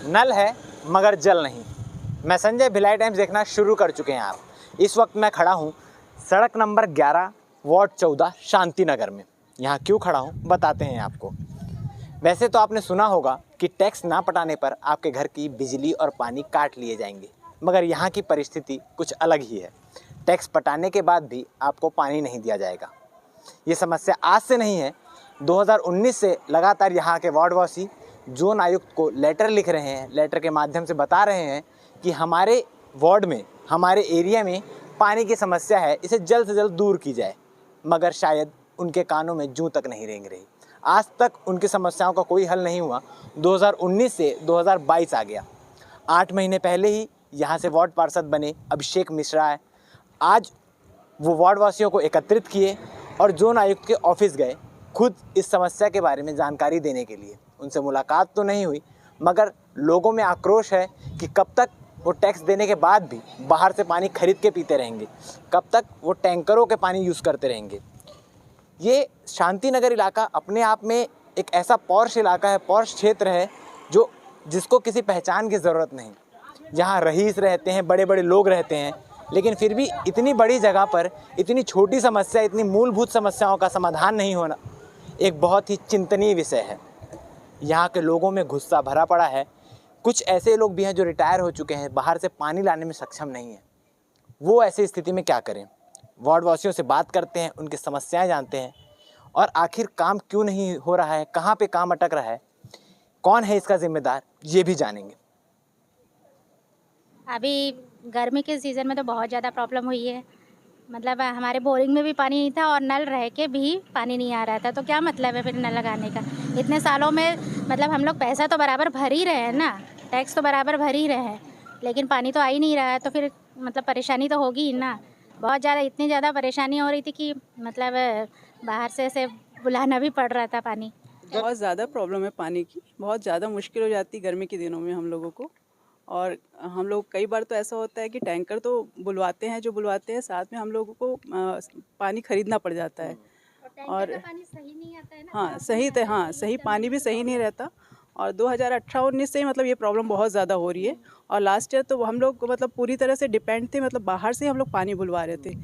नल है मगर जल नहीं। मैं संजय, भिलाई टाइम्स देखना शुरू कर चुके हैं आप। इस वक्त मैं खड़ा हूँ सड़क नंबर 11 वार्ड 14 शांति नगर में। यहाँ क्यों खड़ा हूँ बताते हैं आपको। वैसे तो आपने सुना होगा कि टैक्स ना पटाने पर आपके घर की बिजली और पानी काट लिए जाएंगे, मगर यहाँ की परिस्थिति कुछ अलग ही है। टैक्स पटाने के बाद भी आपको पानी नहीं दिया जाएगा। ये समस्या आज से नहीं है, 2019 से लगातार यहाँ के वार्डवासी जोन आयुक्त को लेटर लिख रहे हैं। लेटर के माध्यम से बता रहे हैं कि हमारे वार्ड में, हमारे एरिया में पानी की समस्या है, इसे जल्द से जल्द दूर की जाए, मगर शायद उनके कानों में जूं तक नहीं रेंग रही। आज तक उनकी समस्याओं का कोई हल नहीं हुआ। 2019 से 2022 आ गया। 8 महीने पहले ही यहाँ से वार्ड पार्षद बने अभिषेक मिश्रा है। आज वो वार्डवासियों को एकत्रित किए और जोन आयुक्त के ऑफिस गए, खुद इस समस्या के बारे में जानकारी देने के लिए। उनसे मुलाकात तो नहीं हुई, मगर लोगों में आक्रोश है कि कब तक वो टैक्स देने के बाद भी बाहर से पानी खरीद के पीते रहेंगे, कब तक वो टैंकरों के पानी यूज़ करते रहेंगे। ये शांति नगर इलाका अपने आप में एक ऐसा पॉश इलाका है, पॉश क्षेत्र है जिसको किसी पहचान की ज़रूरत नहीं। यहाँ रईस रहते हैं, बड़े बड़े लोग रहते हैं, लेकिन फिर भी इतनी बड़ी जगह पर इतनी छोटी समस्या, इतनी मूलभूत समस्याओं का समाधान नहीं होना एक बहुत ही चिंतनीय विषय है। यहाँ के लोगों में गुस्सा भरा पड़ा है। कुछ ऐसे लोग भी हैं जो रिटायर हो चुके हैं, बाहर से पानी लाने में सक्षम नहीं है। वो ऐसी स्थिति में क्या करें? वार्डवासियों से बात करते हैं, उनकी समस्याएं जानते हैं और आखिर काम क्यों नहीं हो रहा है, कहाँ पे काम अटक रहा है, कौन है इसका जिम्मेदार, ये भी जानेंगे। अभी गर्मी के सीज़न में तो बहुत ज़्यादा प्रॉब्लम हुई है। मतलब हमारे बोरिंग में भी पानी नहीं था और नल रह के भी पानी नहीं आ रहा था, तो क्या मतलब है फिर नल लगाने का? इतने सालों में मतलब हम लोग पैसा तो बराबर भर ही रहे हैं ना, टैक्स तो बराबर भर ही रहे हैं, लेकिन पानी तो आ ही नहीं रहा है, तो फिर मतलब परेशानी तो होगी ही ना। बहुत ज़्यादा, इतनी ज़्यादा परेशानी हो रही थी कि मतलब बाहर से बुलाना भी पड़ रहा था पानी। बहुत ज़्यादा प्रॉब्लम है पानी की, बहुत ज़्यादा मुश्किल हो जाती है गर्मी के दिनों में हम लोगों को। और हम लोग कई बार तो ऐसा होता है कि टैंकर तो बुलवाते हैं, जो बुलवाते हैं, साथ में हम लोगों को पानी खरीदना पड़ जाता है। और पानी सही नहीं आता है ना। हाँ सही पानी भी सही नहीं रहता। और 2018-19 से ही मतलब ये प्रॉब्लम बहुत ज़्यादा हो रही है। और लास्ट ईयर तो हम लोग मतलब पूरी तरह से डिपेंड थे, मतलब बाहर से हम लोग पानी बुलवा रहे थे,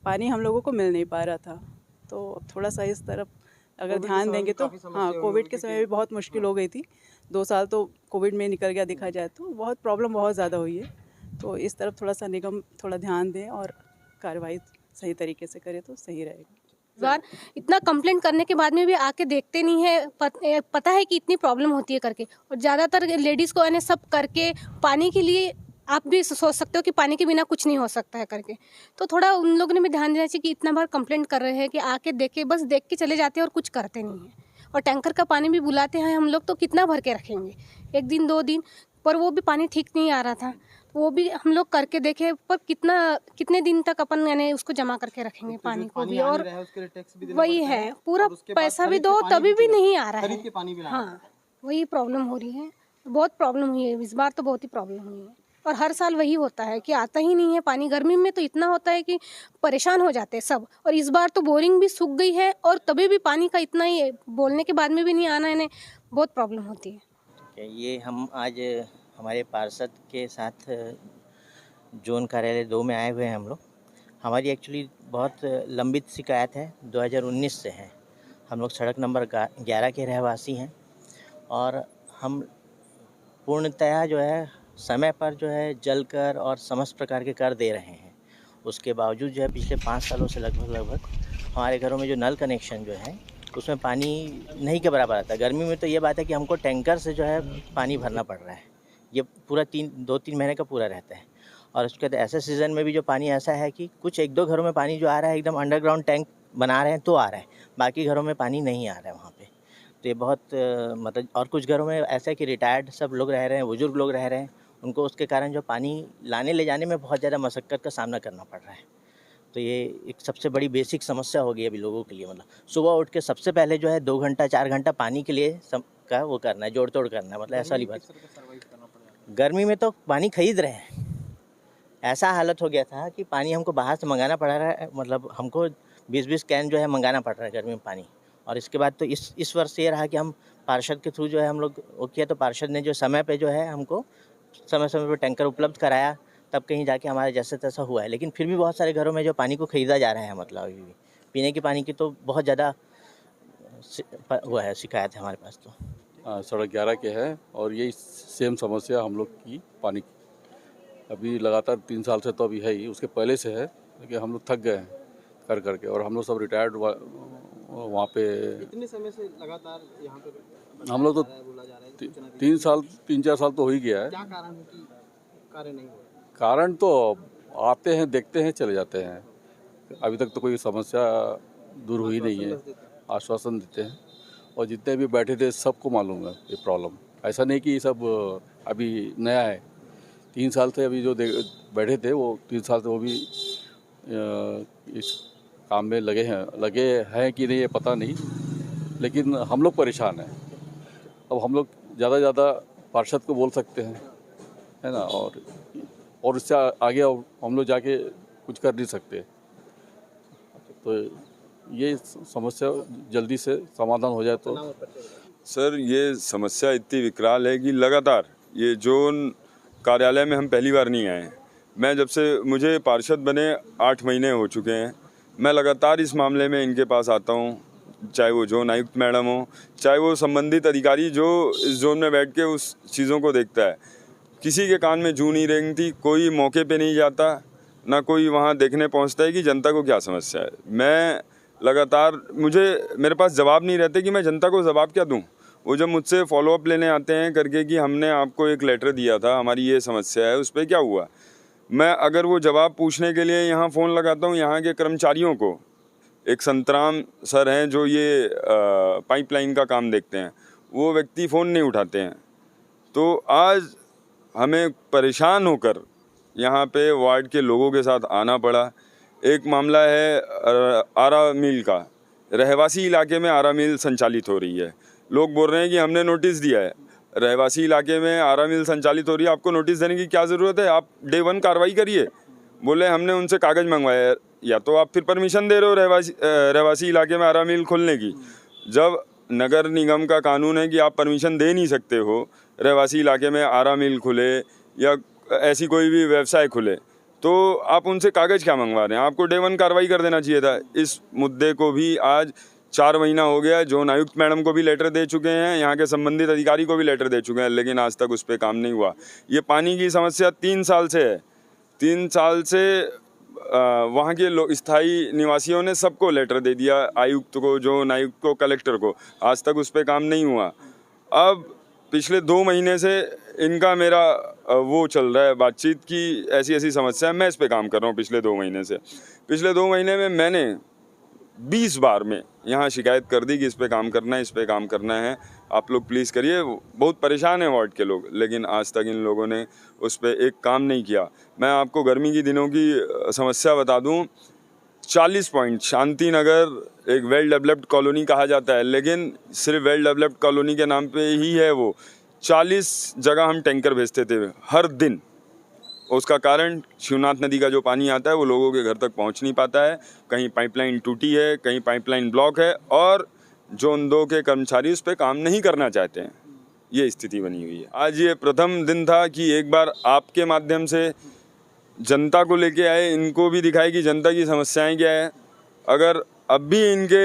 पानी हम लोगों को मिल नहीं पा रहा था। तो थोड़ा सा इस तरफ अगर ध्यान देंगे तो। हाँ, कोविड के समय भी बहुत मुश्किल हो गई थी। 2 साल तो कोविड में निकल गया, देखा जाए तो बहुत प्रॉब्लम बहुत ज़्यादा हुई है। तो इस तरफ थोड़ा सा निगम थोड़ा ध्यान दें और कार्रवाई सही तरीके से करे तो सही रहेगा। बार इतना कंप्लेंट करने के बाद में भी आके देखते नहीं है, पता है कि इतनी प्रॉब्लम होती है करके। और ज़्यादातर लेडीज़ को यानी सब करके पानी के लिए आप भी सोच सकते हो कि पानी के बिना कुछ नहीं हो सकता है करके। तो थोड़ा उन लोगों ने भी ध्यान देना चाहिए कि इतना बार कंप्लेंट कर रहे हैं कि आके देखे, बस देख के चले जाते हैं और कुछ करते नहीं हैं। और टैंकर का पानी भी बुलाते हैं हम लोग, तो कितना भर के रखेंगे, 1 दिन 2 दिन, पर वो भी पानी ठीक नहीं आ रहा था। वो भी हम लोग करके देखे, पर कितने दिन तक अपन यानी उसको जमा करके रखेंगे पानी को भी। और वही है, पूरा पैसा भी दो तभी भी नहीं आ रहा है। हाँ, वही प्रॉब्लम हो रही है, बहुत प्रॉब्लम हुई है इस बार, तो बहुत ही प्रॉब्लम हुई है। और हर साल वही होता है कि आता ही नहीं है पानी। गर्मी में तो इतना होता है कि परेशान हो जाते हैं सब। और इस बार तो बोरिंग भी सूख गई है और तभी भी पानी का इतना ही बोलने के बाद में भी नहीं आना है, बहुत प्रॉब्लम होती है। ये हम आज हमारे पार्षद के साथ जोन कार्यालय 2 में आए हुए हैं हम लोग। हमारी एक्चुअली बहुत लंबित शिकायत है, 2019 से है। हम लोग सड़क नंबर 11 के रहवासी हैं और हम पूर्णतया जो है समय पर जो है जल कर और समस्त प्रकार के कर दे रहे हैं। उसके बावजूद जो है पिछले 5 सालों से लगभग हमारे घरों में जो नल कनेक्शन जो है उसमें पानी नहीं के बराबर आता है। गर्मी में तो ये बात है कि हमको टैंकर से जो है पानी भरना पड़ रहा है। ये पूरा 2-3 महीने का पूरा रहता है। और उसके बाद ऐसे सीज़न में भी जो पानी ऐसा है कि कुछ 1-2 घरों में पानी जो आ रहा है एकदम अंडरग्राउंड टैंक बना रहे हैं तो आ रहा है, बाकी घरों में पानी नहीं आ रहा है वहाँ पे। तो ये बहुत मतलब, और कुछ घरों में ऐसा है कि रिटायर्ड सब लोग रह रहे हैं, बुजुर्ग लोग रह रहे हैं, उनको उसके कारण जो पानी लाने ले जाने में बहुत ज़्यादा मशक्क़त का सामना करना पड़ रहा है। तो ये एक सबसे बड़ी बेसिक समस्या हो गई अभी लोगों के लिए। मतलब सुबह उठ के सबसे पहले जो है 2 घंटा 4 घंटा पानी के लिए का वो करना है, जोड़ तोड़ करना है। मतलब ऐसा वाली बात, गर्मी में तो पानी खरीद रहे हैं। ऐसा हालत हो गया था कि पानी हमको बाहर से मंगाना पड़ रहा है, मतलब हमको 20-20 कैन जो है मंगाना पड़ रहा है गर्मी में पानी। और इसके बाद तो इस वर्ष ये रहा कि हम पार्षद के थ्रू जो है हम लोग वो किया, तो पार्षद ने जो समय पे जो है हमको समय समय पर टैंकर उपलब्ध कराया, तब कहीं जाके हमारे जैसे तैसा हुआ है। लेकिन फिर भी बहुत सारे घरों में जो पानी को ख़रीदा जा रहा है, मतलब अभी भी पीने के पानी की तो बहुत ज़्यादा हुआ है, शिकायत है हमारे पास तो। सड़क 11 के है और यही सेम समस्या हम लोग की पानी की अभी लगातार 3 साल से तो अभी है ही, उसके पहले से है, लेकिन हम लोग थक गए हैं कर करके, और हम लोग सब रिटायर्ड वहाँ पे। कितने समय से लगातार यहाँ पे हम लोग तो 3-4 साल तो हो ही गया है। क्या कारण है कि कार्य नहीं हो रहा? कारण तो आते हैं, देखते हैं, चले जाते हैं। अभी तक तो कोई समस्या दूर हुई नहीं है। आश्वासन देते हैं और जितने भी बैठे थे सबको मालूम है ये प्रॉब्लम। ऐसा नहीं कि ये सब अभी नया है। 3 साल से अभी जो बैठे थे वो 3 साल से वो भी इस काम में लगे हैं कि नहीं ये पता नहीं, लेकिन हम लोग परेशान हैं। अब हम लोग ज़्यादा पार्षद को बोल सकते हैं, है ना, और इससे आगे हम लोग जाके कुछ कर नहीं सकते। तो ये समस्या जल्दी से समाधान हो जाए तो। सर, ये समस्या इतनी विकराल है कि लगातार ये जोन कार्यालय में हम पहली बार नहीं आए हैं। मैं जब से मुझे पार्षद बने 8 महीने हो चुके हैं, मैं लगातार इस मामले में इनके पास आता हूँ, चाहे वो जोन आयुक्त मैडम हो, चाहे वो संबंधित अधिकारी जो इस जोन में बैठ के उस चीज़ों को देखता है। किसी के कान में जूं नहीं रेंगती, कोई मौके पे नहीं जाता, ना कोई वहाँ देखने पहुँचता है कि जनता को क्या समस्या है। मैं लगातार मेरे पास जवाब नहीं रहते कि मैं जनता को जवाब क्या दूँ। वो जब मुझसे फॉलोअप लेने आते हैं करके कि हमने आपको एक लेटर दिया था, हमारी ये समस्या है, उस पर क्या हुआ, मैं अगर वो जवाब पूछने के लिए यहाँ फ़ोन लगाता हूँ यहाँ के कर्मचारियों को, एक संतराम सर हैं जो ये पाइपलाइन का काम देखते हैं, वो व्यक्ति फ़ोन नहीं उठाते हैं। तो आज हमें परेशान होकर यहाँ पे वार्ड के लोगों के साथ आना पड़ा। एक मामला है आरा मिल का, रहवासी इलाके में आरा मिल संचालित हो रही है। लोग बोल रहे हैं कि हमने नोटिस दिया है, रहवासी इलाके में आरा मिल संचालित हो रही है, आपको नोटिस देने की क्या ज़रूरत है, आप डे 1 कार्रवाई करिए। बोले हमने उनसे कागज़ मंगवाया, या तो आप फिर परमिशन दे रहे हो रहवासी इलाके में आरा मिल खोलने की, जब नगर निगम का कानून है कि आप परमिशन दे नहीं सकते हो रहवासी इलाके में आरा मिल खुले या ऐसी कोई भी व्यवसाय खुले, तो आप उनसे कागज़ क्या मंगवा रहे हैं। आपको डे 1 कार्रवाई कर देना चाहिए था। इस मुद्दे को भी आज 4 महीना हो गया, जोन आयुक्त मैडम को भी लेटर दे चुके हैं, यहाँ के संबंधित अधिकारी को भी लेटर दे चुके हैं, लेकिन आज तक उस पर काम नहीं हुआ। ये पानी की समस्या 3 साल से है। 3 साल से वहाँ के स्थायी निवासियों ने सबको लेटर दे दिया, आयुक्त को, जोन आयुक्त को, कलेक्टर को, आज तक उस पर काम नहीं हुआ। अब पिछले 2 महीने से इनका मेरा वो चल रहा है बातचीत की ऐसी ऐसी समस्या है, मैं इस पे काम कर रहा हूँ पिछले 2 महीने से। पिछले 2 महीने में मैंने 20 बार में यहाँ शिकायत कर दी कि इस पे काम करना है, इस पे काम करना है, आप लोग प्लीज़ करिए। बहुत परेशान हैं वार्ड के लोग, लेकिन आज तक इन लोगों ने उस पे एक काम नहीं किया। मैं आपको गर्मी के दिनों की समस्या बता दूँ, 40 पॉइंट शांति नगर एक वेल डेवलप्ड कॉलोनी कहा जाता है, लेकिन सिर्फ वेल डेवलप्ड कॉलोनी के नाम पे ही है वो। 40 जगह हम टैंकर भेजते थे हर दिन। उसका कारण शिवनाथ नदी का जो पानी आता है वो लोगों के घर तक पहुंच नहीं पाता है। कहीं पाइपलाइन टूटी है, कहीं पाइपलाइन ब्लॉक है, और जोन 2 के कर्मचारी उस पर काम नहीं करना चाहते हैं। ये स्थिति बनी हुई है। आज ये प्रथम दिन था कि एक बार आपके माध्यम से जनता को लेके आए, इनको भी दिखाए कि जनता की समस्याएं क्या है। अगर अब भी इनके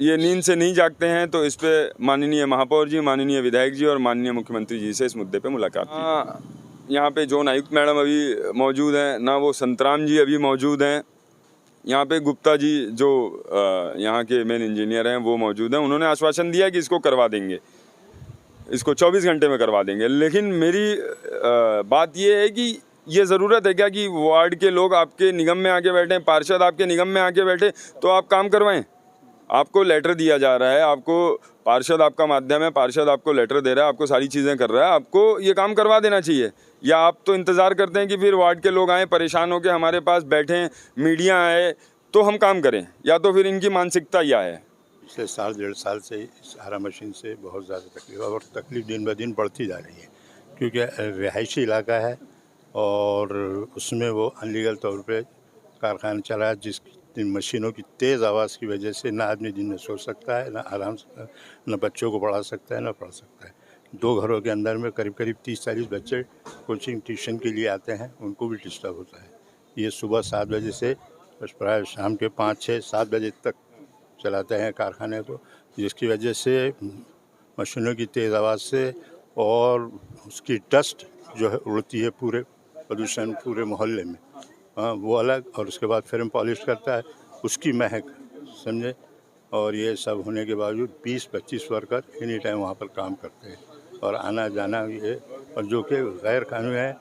ये नींद से नहीं जागते हैं तो इस पे माननीय महापौर जी, माननीय विधायक जी और माननीय मुख्यमंत्री जी से इस मुद्दे पे मुलाकात की। यहाँ पे जोन आयुक्त मैडम अभी मौजूद हैं, ना वो संतराम जी अभी मौजूद हैं। यहाँ पे गुप्ता जी जो यहाँ के मेन इंजीनियर हैं वो मौजूद हैं। उन्होंने आश्वासन दिया कि इसको करवा देंगे, इसको 24 घंटे में करवा देंगे। लेकिन मेरी बात ये है कि ये ज़रूरत है क्या कि वार्ड के लोग आपके निगम में आके बैठे, पार्षद आपके निगम में आके बैठे तो आप काम करवाएं। आपको लेटर दिया जा रहा है, आपको पार्षद आपका माध्यम है, पार्षद आपको लेटर दे रहा है, आपको सारी चीज़ें कर रहा है, आपको ये काम करवा देना चाहिए। या आप तो इंतज़ार करते हैं कि फिर वार्ड के लोग आएँ, परेशान होकर हमारे पास बैठें, मीडिया आए तो हम काम करें, या तो फिर इनकी मानसिकता यह है। पिछले 1.5 साल से इस आरा मशीन से बहुत ज़्यादा तकलीफ, और तकलीफ दिन ब दिन बढ़ती जा रही है, क्योंकि रिहायशी इलाका है और उसमें वो अनलीगल तौर पे कारखाना चला है, इन मशीनों की तेज़ आवाज़ की वजह से ना आदमी दिन में सो सकता है, ना आराम से, ना बच्चों को पढ़ा सकता है, ना पढ़ सकता है। 2 घरों के अंदर में करीब करीब 30-40 बच्चे कोचिंग ट्यूशन के लिए आते हैं, उनको भी डिस्टर्ब होता है। ये सुबह 7 बजे से बस प्राय शाम के 5-6-7 बजे तक चलाते हैं कारखाने को, जिसकी वजह से मशीनों की तेज़ आवाज़ से और उसकी डस्ट जो है उड़ती है पूरे प्रदूषण पूरे मोहल्ले में, हाँ वो अलग, और उसके बाद फिर हम पॉलिश करता है उसकी महक, समझे। और ये सब होने के बावजूद 20-25 वर्कर एनी टाइम वहाँ पर काम करते हैं और आना जाना ये, और जो कि गैर कानूनी है,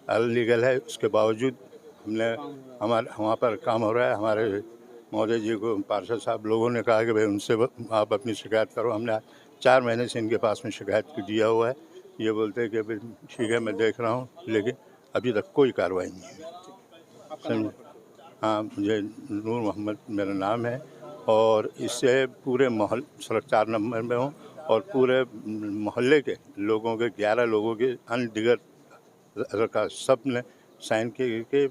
अनलीगल है, उसके बावजूद हमने वहाँ पर काम हो रहा है। हमारे महोदय जी को पार्षद साहब लोगों ने कहा कि भाई उनसे आप अपनी शिकायत करो। हमने 4 महीने से इनके पास में शिकायत दिया हुआ है। ये बोलते हैं कि भाई ठीक है मैं देख रहा हूँ, लेकिन अभी तक कोई कार्रवाई नहीं है, समझे। हाँ, मुझे नूर मोहम्मद मेरा नाम है और इससे पूरे सड़क 4 नंबर में हूँ और पूरे मोहल्ले के लोगों के 11 लोगों के अनडिगर का सब ने साइन के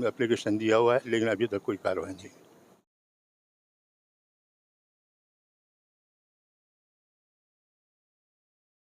एप्लीकेशन दिया हुआ है, लेकिन अभी तक कोई कार्रवाई नहीं।